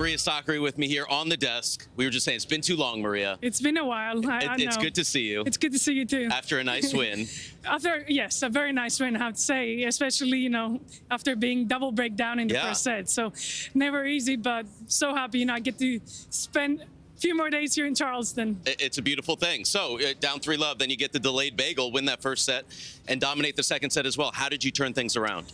Maria Sakkari with me here on the desk. We were just saying it's been too long, Maria. It's been a while. I know. It's good to see you. It's good to see you too. After a nice win. Yes, a very nice win, I have to say, especially, after being double breakdown in the first set. So never easy, but so happy, I get to spend a few more days here in Charleston. It's a beautiful thing. So down 3-love, then you get the delayed bagel, win that first set, and dominate the second set as well. How did you turn things around?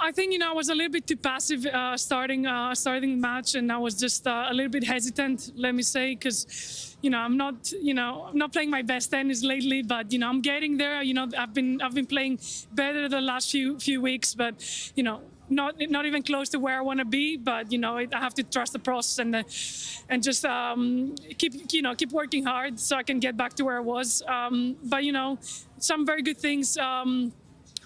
I think, I was a little bit too passive starting the match, and I was just a little bit hesitant, let me say, because, I'm not playing my best tennis lately, but, I'm getting there. I've been playing better the last few weeks, but, not even close to where I want to be, but I have to trust the process and just keep working hard so I can get back to where I was. But some very good things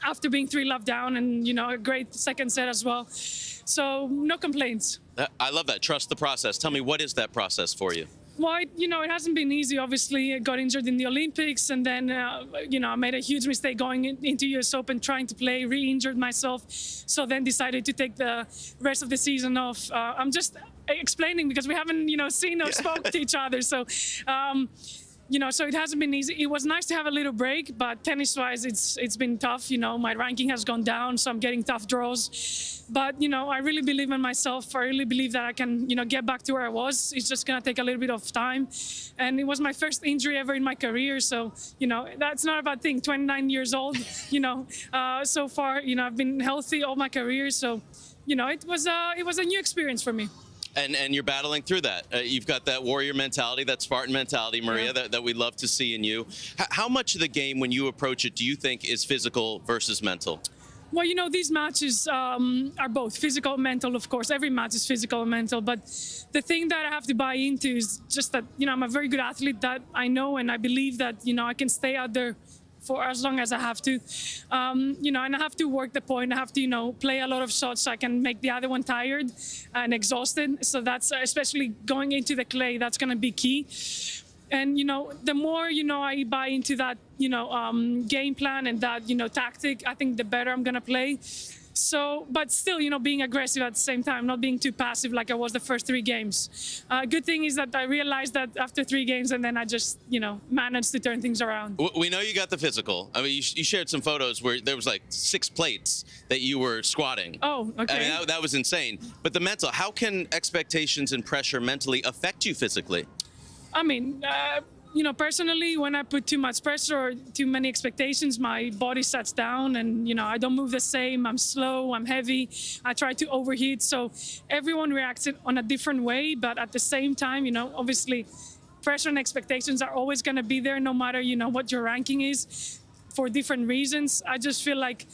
after being 3-love down, and a great second set as well. So no complaints. I love that. Trust the process. Tell me, what is that process for you? Well, it hasn't been easy. Obviously, I got injured in the Olympics, and then, I made a huge mistake going into US Open, trying to play, re-injured myself. So then decided to take the rest of the season off. I'm just explaining because we haven't, seen or spoke to each other. So, so it hasn't been easy. It was nice to have a little break, but tennis-wise, it's been tough. My ranking has gone down, so I'm getting tough draws. But, I really believe in myself. I really believe that I can, get back to where I was. It's just going to take a little bit of time. And it was my first injury ever in my career. So, that's not a bad thing. 29 years old, so far, I've been healthy all my career. So, it was a new experience for me. And you're battling through that. You've got that warrior mentality, that Spartan mentality, Maria, that we love to see in you. How much of the game, when you approach it, do you think is physical versus mental? Well, these matches are both physical and mental, of course. Every match is physical and mental. But the thing that I have to buy into is just that, I'm a very good athlete, that I know, and I believe that, I can stay out there for as long as I have to, and I have to work the point. I have to, play a lot of shots so I can make the other one tired and exhausted. So that's, especially going into the clay, that's going to be key. And, the more, I buy into that, game plan and that, tactic, I think the better I'm going to play. So, but still, being aggressive at the same time, not being too passive like I was the first 3 games. Good thing is that I realized that after 3 games, and then I just, managed to turn things around. We know you got the physical. I mean, you shared some photos where there was like 6 plates that you were squatting. Oh, okay. I mean, that was insane. But the mental, how can expectations and pressure mentally affect you physically? I mean, personally, when I put too much pressure or too many expectations, my body shuts down, and, I don't move the same. I'm slow, I'm heavy, I try to overheat. So everyone reacts on a different way, but at the same time, obviously pressure and expectations are always going to be there, no matter, what your ranking is, for different reasons. I just feel like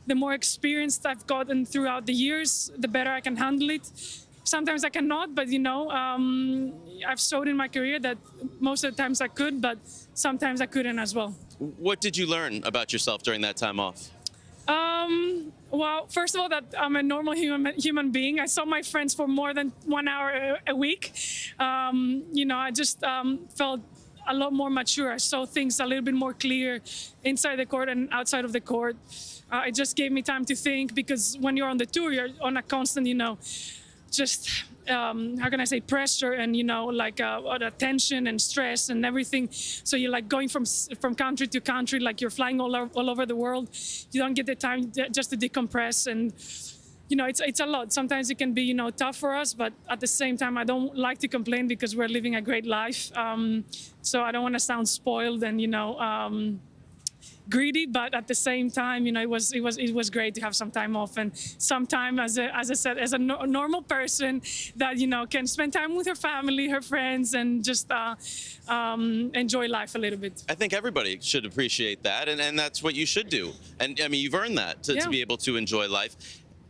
the more experienced I've gotten throughout the years, the better I can handle it. Sometimes I cannot, but, I've showed in my career that most of the times I could, but sometimes I couldn't as well. What did you learn about yourself during that time off? Well, first of all, that I'm a normal human being. I saw my friends for more than 1 hour a week. I just felt a lot more mature. I saw things a little bit more clear inside the court and outside of the court. It just gave me time to think, because when you're on the tour, you're on a constant, just how can I say, pressure and tension and stress and everything. So you're like going from country to country, like you're flying all over the world. You don't get the time just to decompress, and it's a lot. Sometimes it can be tough for us, but at the same time, I don't like to complain because we're living a great life. So I don't want to sound spoiled and greedy, but at the same time, it was great to have some time off, and some time, as I said, as a normal person that can spend time with her family, her friends, and just enjoy life a little bit. I think everybody should appreciate that, and that's what you should do. And I mean, you've earned that to be able to enjoy life.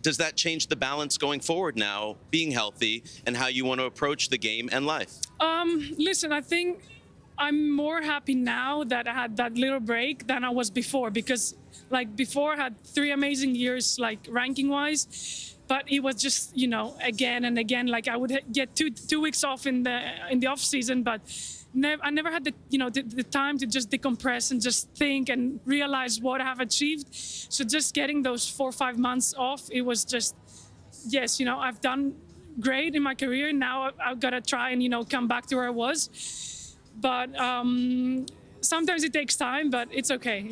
Does that change the balance going forward now, being healthy, and how you want to approach the game and life? Listen, I think I'm more happy now that I had that little break than I was before, because like before I had 3 amazing years, like ranking wise, but it was just, again and again, like I would get two weeks off in the off season, but I never had the time to just decompress and just think and realize what I have achieved. So just getting those 4 or 5 months off, it was just, yes, I've done great in my career. Now I've got to try and, come back to where I was. But sometimes it takes time, but it's okay.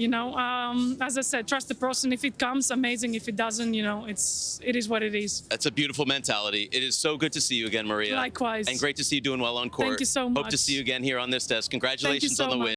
As I said, trust the process. If it comes, amazing. If it doesn't, it is what it is. That's a beautiful mentality. It is so good to see you again, Maria. Likewise. And great to see you doing well on court. Thank you so much. Hope to see you again here on this desk. Congratulations on the win.